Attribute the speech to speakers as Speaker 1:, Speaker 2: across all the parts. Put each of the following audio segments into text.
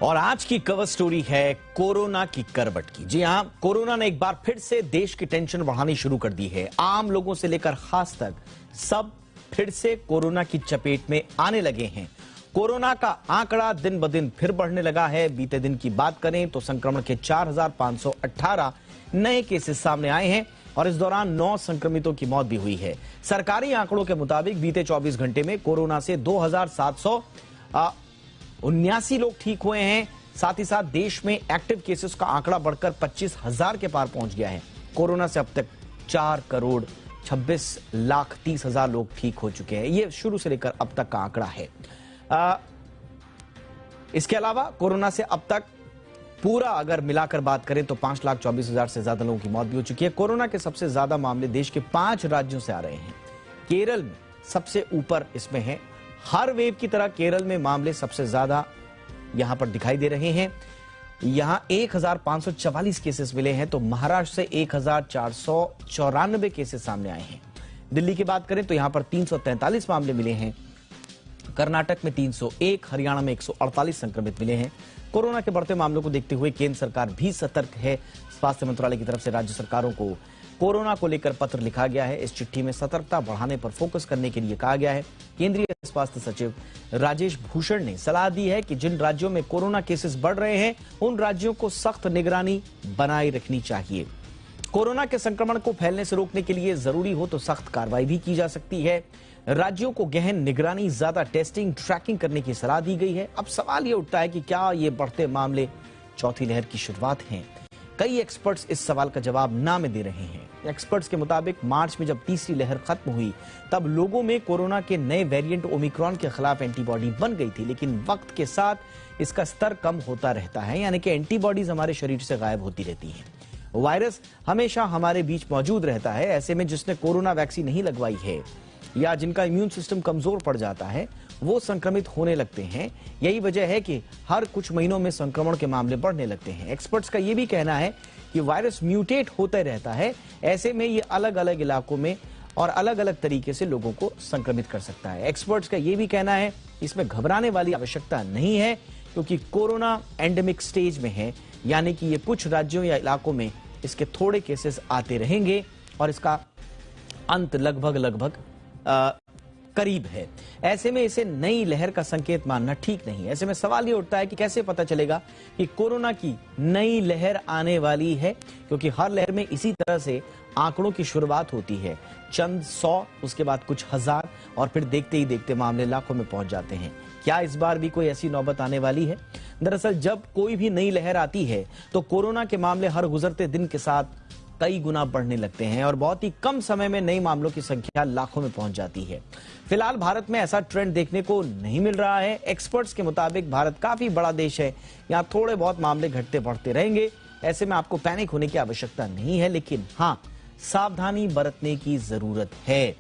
Speaker 1: और आज की कवर स्टोरी है कोरोना की करवट की। जी हां, कोरोना ने एक बार फिर से देश की टेंशन बढ़ानी शुरू कर दी है। आम लोगों से लेकर खास तक सब फिर से कोरोना की चपेट में आने लगे हैं। कोरोना का आंकड़ा दिन ब दिन फिर बढ़ने लगा है। बीते दिन की बात करें तो संक्रमण के 4,518 नए केसेस सामने आए हैं और इस दौरान 9 संक्रमितों की मौत भी हुई है। सरकारी आंकड़ों के मुताबिक बीते 24 घंटे में कोरोना से 2,779 लोग ठीक हुए हैं। साथ ही साथ देश में एक्टिव केसेस का आंकड़ा बढ़कर 25,000 के पार पहुंच गया है। कोरोना से अब तक 4,26,30,000 लोग ठीक हो चुके हैं। ये शुरू से लेकर अब तक का आंकड़ा है। इसके अलावा कोरोना से अब तक पूरा अगर मिलाकर बात करें तो 5,24,000 से ज्यादा लोगों की मौत भी हो चुकी है। कोरोना के सबसे ज्यादा मामले देश के 5 राज्यों से आ रहे हैं। केरल में सबसे ऊपर इसमें है। हर वेव की तरह केरल में मामले सबसे ज्यादा यहां पर दिखाई दे रहे हैं। यहां 1,544 केसेस मिले हैं तो महाराष्ट्र से 1,494 केसेस सामने आए हैं। दिल्ली की बात करें तो यहां पर 343 मामले मिले हैं। कर्नाटक में 301, हरियाणा में 148 संक्रमित मिले हैं। कोरोना के बढ़ते मामलों को देखते हुए केंद्र सरकार भी सतर्क है। स्वास्थ्य मंत्रालय की तरफ से राज्य सरकारों को कोरोना को लेकर पत्र लिखा गया है। इस चिट्ठी में सतर्कता बढ़ाने पर फोकस करने के लिए कहा गया है। केंद्रीय स्वास्थ्य सचिव राजेश भूषण ने सलाह दी है कि जिन राज्यों में कोरोना केसेस बढ़ रहे हैं उन राज्यों को सख्त निगरानी बनाए रखनी चाहिए। कोरोना के संक्रमण को फैलने से रोकने के लिए जरूरी हो तो सख्त कार्रवाई भी की जा सकती है। राज्यों को गहन निगरानी, ज्यादा टेस्टिंग, ट्रैकिंग करने की सलाह दी गई है। अब सवाल ये उठता है कि क्या ये बढ़ते मामले चौथी लहर की शुरुआत हैं? कई एक्सपर्ट्स इस सवाल का जवाब ना में दे रहे हैं। एक्सपर्ट्स के मुताबिक मार्च में जब तीसरी लहर खत्म हुई तब लोगों में कोरोना के नए वेरिएंट ओमिक्रॉन के खिलाफ एंटीबॉडी बन गई थी, लेकिन वक्त के साथ इसका स्तर कम होता रहता है, यानी कि एंटीबॉडीज हमारे शरीर से गायब होती रहती हैं। वायरस हमेशा हमारे बीच मौजूद रहता है। ऐसे में जिसने कोरोना वैक्सीन नहीं लगवाई है या जिनका इम्यून सिस्टम कमजोर पड़ जाता है वो संक्रमित होने लगते हैं। यही वजह है कि हर कुछ महीनों में संक्रमण के मामले बढ़ने लगते हैं। एक्सपर्ट्स का यह भी कहना है कि वायरस म्यूटेट होता रहता है। ऐसे में ये अलग अलग इलाकों में और अलग अलग तरीके से लोगों को संक्रमित कर सकता है। एक्सपर्ट्स का यह भी कहना है इसमें घबराने वाली आवश्यकता नहीं है, क्योंकि कोरोना एंडेमिक स्टेज में है, यानी कि ये कुछ राज्यों या इलाकों में इसके थोड़े केसेस आते रहेंगे और इसका अंत लगभग करीब है। ऐसे में इसे नई लहर का संकेत मानना ठीक नहीं है। ऐसे में सवाल ये उठता है कि कैसे पता चलेगा कि कोरोना की नई लहर आने वाली है, क्योंकि हर लहर में इसी तरह से आंकड़ों की शुरुआत होती है। चंद 100, उसके बाद कुछ हजार और फिर देखते ही देखते मामले लाखों में पहुंच जाते हैं। क्या इस बार भी कोई ऐसी नौबत आने वाली है? दरअसल जब कोई भी नई लहर आती है तो कोरोना के मामले हर गुजरते दिन के साथ कई गुना बढ़ने लगते हैं और बहुत ही कम समय में नए मामलों की संख्या लाखों में पहुंच जाती है। फिलहाल भारत में ऐसा ट्रेंड देखने को नहीं मिल रहा है। एक्सपर्ट्स के मुताबिक भारत काफी बड़ा देश है, यहाँ थोड़े बहुत मामले घटते बढ़ते रहेंगे। ऐसे में आपको पैनिक होने की आवश्यकता नहीं है, लेकिन हाँ, सावधानी बरतने की जरूरत है।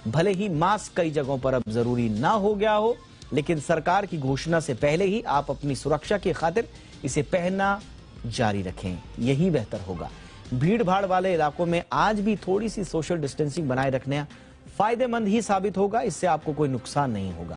Speaker 1: भले ही मास्क कई जगहों पर अब जरूरी ना हो गया हो, लेकिन सरकार की घोषणा से पहले ही आप अपनी सुरक्षा की खातिर इसे पहनना जारी रखें, यही बेहतर होगा। भीड़ भाड़ वाले इलाकों में आज भी थोड़ी सी सोशल डिस्टेंसिंग बनाए रखना फायदेमंद ही साबित होगा। इससे आपको कोई नुकसान नहीं होगा।